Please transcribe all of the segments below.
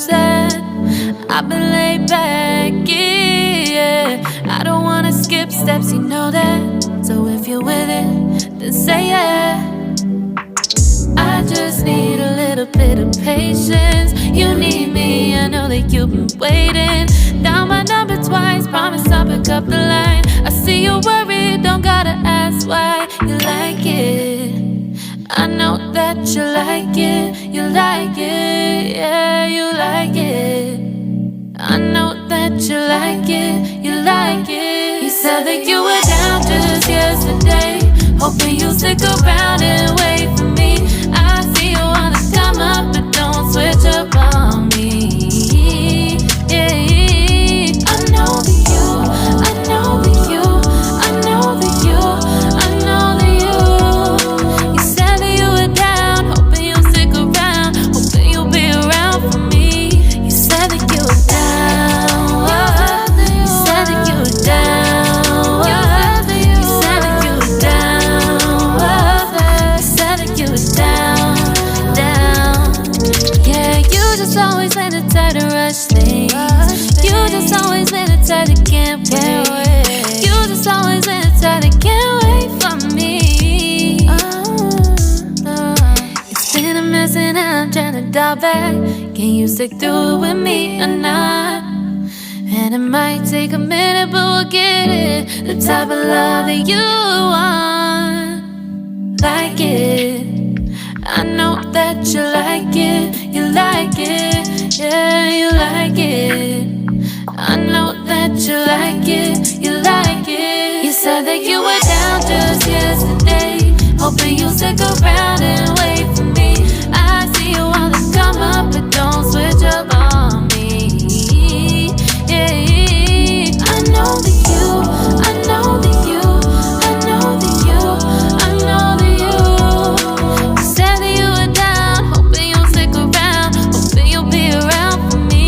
that I've been laid back, yeah. I don't wanna skip steps, you know that. So if you're with it, then say yeah. I just need a little bit of patience. You need me, I know that you've been waiting. Down my number twice, promise I'll pick up the line. I see you worried, don't gotta ask why. You like it, I know that you like it. You like it, yeah, you like it. I know that you like it, you like it. You said that you were down just yesterday, hoping you'll stick around and wait for me. I see you wanna come up, but don't switch up on me. Yeah, I know that you, I know that you, I know that you, I know that you. You said that you were down, hoping you'll stick around, hoping you'll be around for me. You said that you were down, you said that you were down, you said that you were down, you said that you were down, down. Yeah, you just always let it try to rush things. You just always let it try to can't wait. You just always let it try to can't wait for me. It's been a mess and I'm trying to dial back. Can you stick through it with me or not? And it might take a minute, but we'll get it. The type of love that you want, like it. I know that you like it, you like it, yeah, you like it. I know that you like it, you like it. You said that you were down just yesterday, hoping you'll stick around and wait for me. I see you wanna come up, but don't switch up on me. Yeah, I know that you, I know that you, I know that you, I know that you. You said that you were down, hoping you'll stick around, hoping you'll be around for me.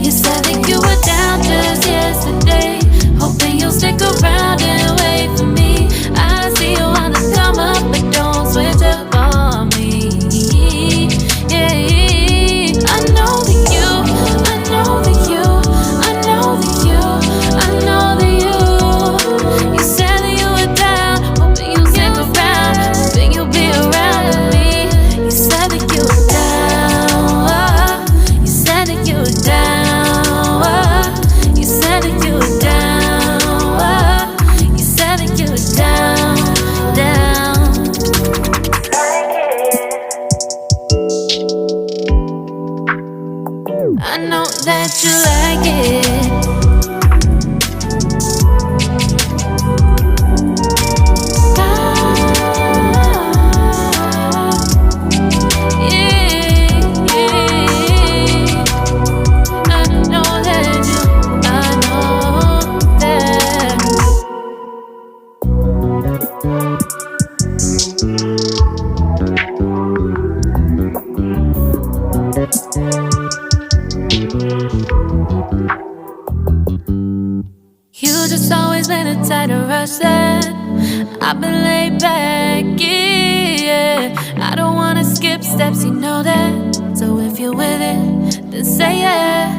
You said that you were down just yesterday, hoping you'll stick around and wait for me. I see you wanna come up, but don't switch up on me. Yeah, I know that you, I know that you, I know that you, I know that you. You said that you were down, hoping you'll stick around, hoping you'll be around with me. You said that you were down, you said that you were down, you said that you were down, you said that you were down, down. I know that you like it. You just always let it try to rush that I've been laid back, yeah. I don't wanna skip steps, you know that. So if you're with it, then say yeah.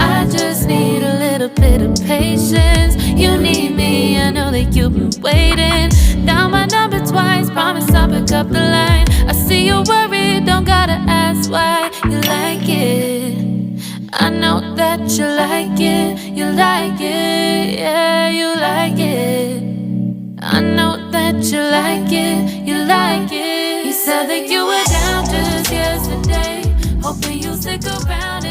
I just need a little bit of patience. You need me, I know that you've been waiting. Down my number twice, promise I'll pick up the line. I see you worried, don't gotta ask why. You like it, I know that you like it, you like it, yeah, you like it. I know that you like it, you like it. You said that you were down just yesterday, hoping you'll stick around.